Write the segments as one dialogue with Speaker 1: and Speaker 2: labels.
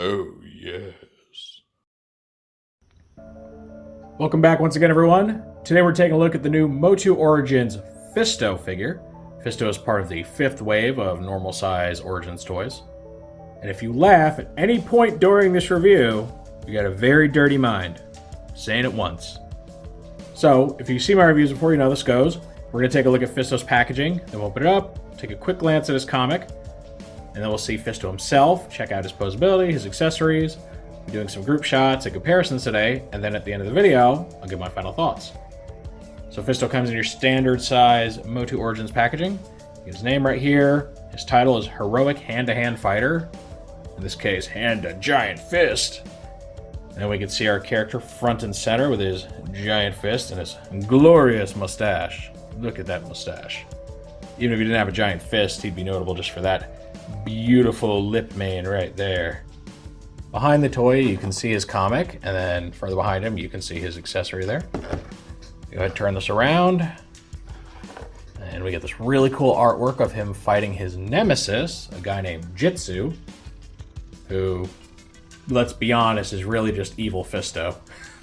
Speaker 1: Oh, yes.
Speaker 2: Welcome back once again, everyone. Today we're taking a look at the new MOTU Origins Fisto figure. Fisto is part of the 5th wave of normal size Origins toys. And if you laugh at any point during this review, you got a very dirty mind. I'm saying it once. So, if you've seen my reviews before, you know how this goes. We're going to take a look at Fisto's packaging, then we'll open it up, take a quick glance at his comic, and then we'll see Fisto himself, check out his posability, his accessories. We're doing some group shots and comparisons today, and then at the end of the video, I'll give my final thoughts. So Fisto comes in your standard size MOTU Origins packaging. You get his name right here. His title is Heroic Hand-to-Hand Fighter. In this case, Hand to Giant Fist. And we can see our character front and center with his giant fist and his glorious mustache. Look at that mustache. Even if he didn't have a giant fist, he'd be notable just for that beautiful lip mane right there. Behind the toy, you can see his comic, and then further behind him, you can see his accessory there. Go ahead and turn this around. And we get this really cool artwork of him fighting his nemesis, a guy named Jitsu, who, let's be honest, is really just evil Fisto.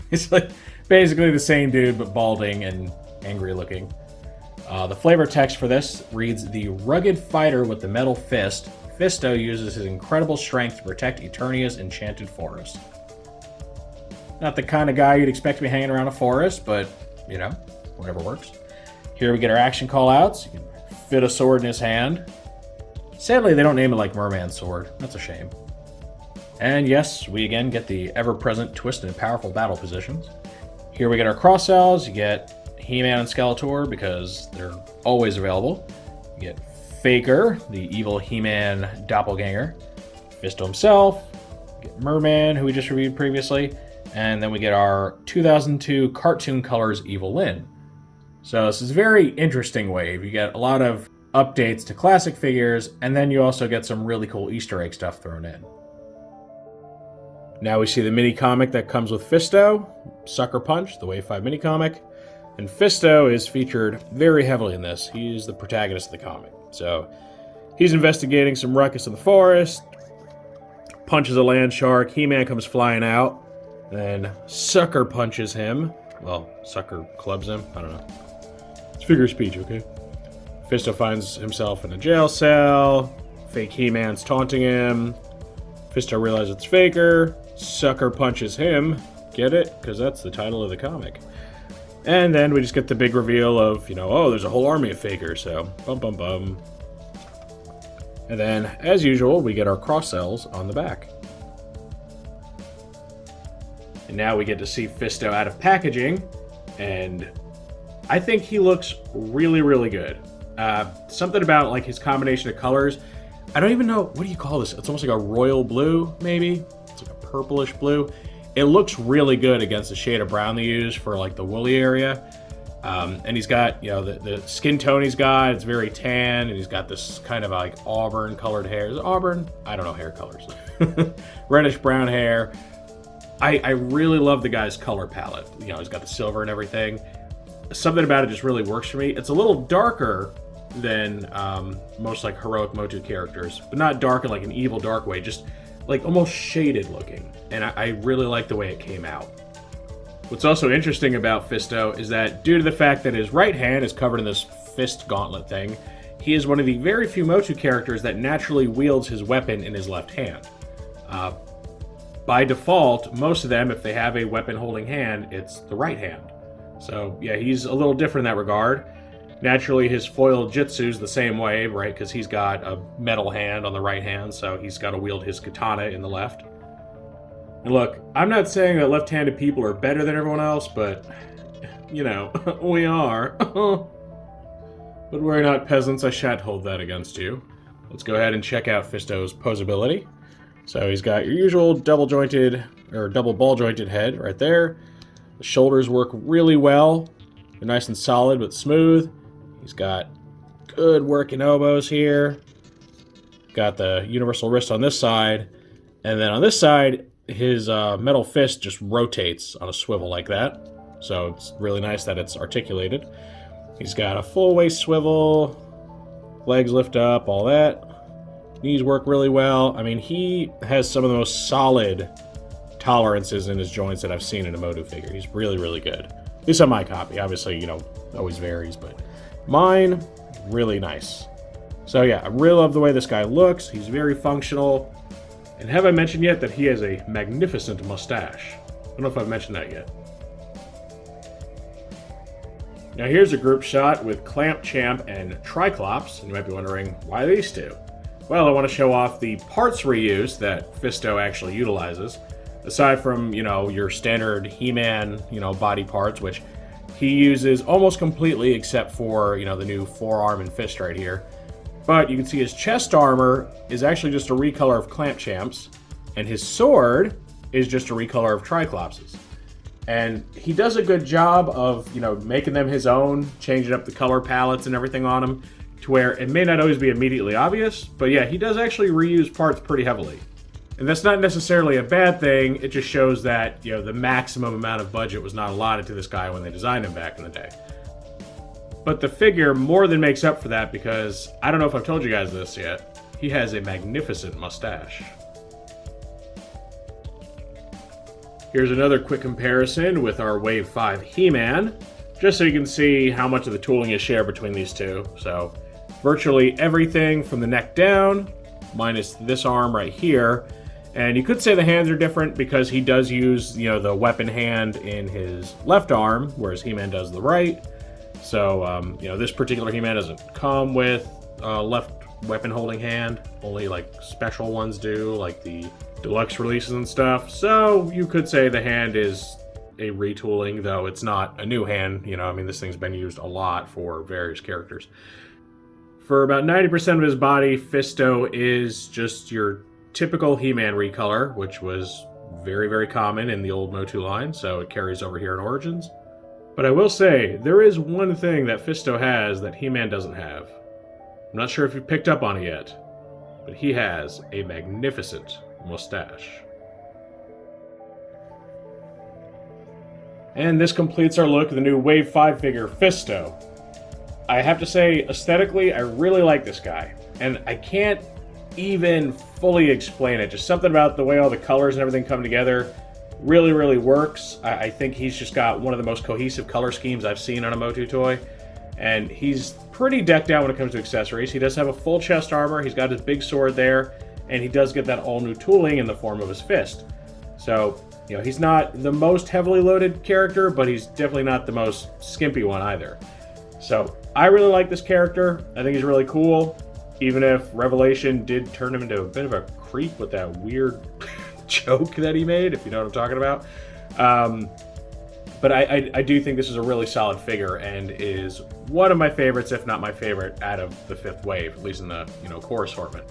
Speaker 2: He's like basically the same dude, but balding and angry looking. The flavor text for this reads, "The rugged fighter with the metal fist, Fisto uses his incredible strength to protect Eternia's enchanted forest." Not the kind of guy you'd expect to be hanging around a forest, but, you know, whatever works. Here we get our action callouts. You can fit a sword in his hand. Sadly, they don't name it like Merman's sword. That's a shame. And yes, we again get the ever-present twist and powerful battle positions. Here we get our cross cells. You get He-Man and Skeletor because they're always available. You get Faker, the evil He-Man doppelganger. Fisto himself. You get Merman, who we just reviewed previously. And then we get our 2002 Cartoon Colors Evil Lyn. So this is a very interesting wave. You get a lot of updates to classic figures, and then you also get some really cool Easter egg stuff thrown in. Now we see the mini comic that comes with Fisto, Sucker Punch, the Wave 5 mini comic. And Fisto is featured very heavily in this. He's the protagonist of the comic. So he's investigating some ruckus in the forest, punches a land shark, He-Man comes flying out, then Sucker punches him. Well, Sucker clubs him. I don't know. It's figure of speech, okay? Fisto finds himself in a jail cell. Fake He-Man's taunting him. Fisto realizes it's Faker. Sucker punches him. Get it? Because that's the title of the comic. And then we just get the big reveal of, oh, there's a whole army of Fakers, so bum bum bum. And then, as usual, we get our cross cells on the back. And now we get to see Fisto out of packaging, and I think he looks really, really good. Something about like his combination of colors. I don't even know, what do you call this? It's almost like a royal blue, maybe? It's like a purplish blue. It looks really good against the shade of brown they use for like the woolly area. And he's got, the skin tone he's got, it's very tan, and he's got this kind of like auburn colored hair. Is it auburn? I don't know hair colors. Reddish brown hair. I really love the guy's color palette. He's got the silver and everything. Something about it just really works for me. It's a little darker than most like heroic MOTU characters, but not dark in like an evil dark way, just like almost shaded looking. And I really like the way it came out. What's also interesting about Fisto is that due to the fact that his right hand is covered in this fist gauntlet thing, he is one of the very few MOTU characters that naturally wields his weapon in his left hand. By default, most of them, if they have a weapon holding hand, it's the right hand. So yeah, he's a little different in that regard. Naturally, his foil Jitsu's the same way, right? Because he's got a metal hand on the right hand, so he's got to wield his katana in the left. And look, I'm not saying that left-handed people are better than everyone else, but, we are. But we're not peasants, I shan't hold that against you. Let's go ahead and check out Fisto's posability. So he's got your usual double ball jointed head right there. The shoulders work really well. They're nice and solid but smooth. He's got good working elbows here. Got the universal wrist on this side. And then on this side, his metal fist just rotates on a swivel like that. So it's really nice that it's articulated. He's got a full waist swivel, legs lift up, all that. Knees work really well. I mean, he has some of the most solid tolerances in his joints that I've seen in a MOTU figure. He's really, really good. At least on my copy. Obviously, always varies, but mine, really nice. So yeah, I really love the way this guy looks. He's very functional. And have I mentioned yet that he has a magnificent mustache? I don't know if I've mentioned that yet. Now here's a group shot with Clamp Champ and Tri-Klops, and you might be wondering, why these two? Well, I want to show off the parts reuse that Fisto actually utilizes. Aside from, your standard He-Man, body parts, which he uses almost completely except for, the new forearm and fist right here. But you can see his chest armor is actually just a recolor of Clamp Champ's, and his sword is just a recolor of Tri-Klops's. And he does a good job of, making them his own, changing up the color palettes and everything on them, to where it may not always be immediately obvious, but yeah, he does actually reuse parts pretty heavily. And that's not necessarily a bad thing, it just shows that, the maximum amount of budget was not allotted to this guy when they designed him back in the day. But the figure more than makes up for that because, I don't know if I've told you guys this yet, he has a magnificent mustache. Here's another quick comparison with our Wave 5 He-Man, just so you can see how much of the tooling is shared between these two. So, virtually everything from the neck down, minus this arm right here. And you could say the hands are different because he does use, the weapon hand in his left arm, whereas He-Man does the right. So, this particular He-Man doesn't come with left weapon holding hand. Only, special ones do, like the deluxe releases and stuff. So, you could say the hand is a retooling, though it's not a new hand. This thing's been used a lot for various characters. For about 90% of his body, Fisto is just your typical He-Man recolor, which was very, very common in the old MOTU line, so it carries over here in Origins. But I will say, there is one thing that Fisto has that He-Man doesn't have. I'm not sure if you picked up on it yet, but he has a magnificent mustache. And this completes our look at the new Wave 5 figure, Fisto. I have to say, aesthetically, I really like this guy. And I can't even fully explain it. Just something about the way all the colors and everything come together really, really works. I think he's just got one of the most cohesive color schemes I've seen on a MOTU toy. And he's pretty decked out when it comes to accessories. He does have a full chest armor, he's got his big sword there, and he does get that all-new tooling in the form of his fist. So, he's not the most heavily loaded character, but he's definitely not the most skimpy one either. So, I really like this character. I think he's really cool, even if Revelation did turn him into a bit of a creep with that weird joke that he made, if you know what I'm talking about. But I do think this is a really solid figure and is one of my favorites, if not my favorite, out of the fifth wave, at least in the core assortment.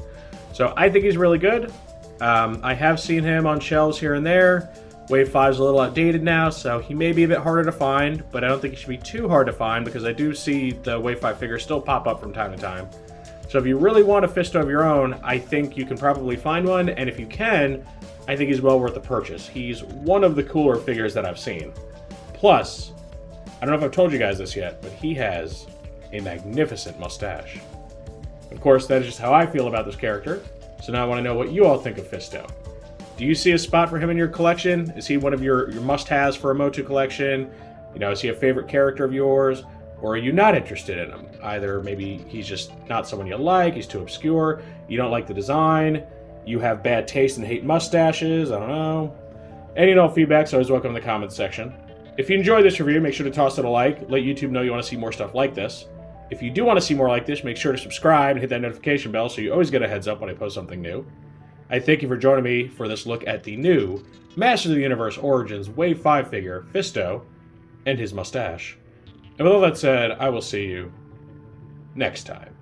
Speaker 2: So I think he's really good. I have seen him on shelves here and there. Wave 5 is a little outdated now, so he may be a bit harder to find, but I don't think he should be too hard to find because I do see the Wave 5 figures still pop up from time to time. So if you really want a Fisto of your own, I think you can probably find one, and if you can, I think he's well worth the purchase. He's one of the cooler figures that I've seen. Plus, I don't know if I've told you guys this yet, but he has a magnificent mustache. Of course, that is just how I feel about this character, so now I want to know what you all think of Fisto. Do you see a spot for him in your collection? Is he one of your must-haves for a MOTU collection? Is he a favorite character of yours? Or are you not interested in him? Either maybe he's just not someone you like, he's too obscure, you don't like the design, you have bad taste and hate mustaches, I don't know. Any and all feedback's always welcome in the comments section. If you enjoyed this review, make sure to toss it a like. Let YouTube know you want to see more stuff like this. If you do want to see more like this, make sure to subscribe and hit that notification bell so you always get a heads up when I post something new. I thank you for joining me for this look at the new Masters of the Universe Origins Wave 5 figure, Fisto, and his mustache. And with all that said, I will see you next time.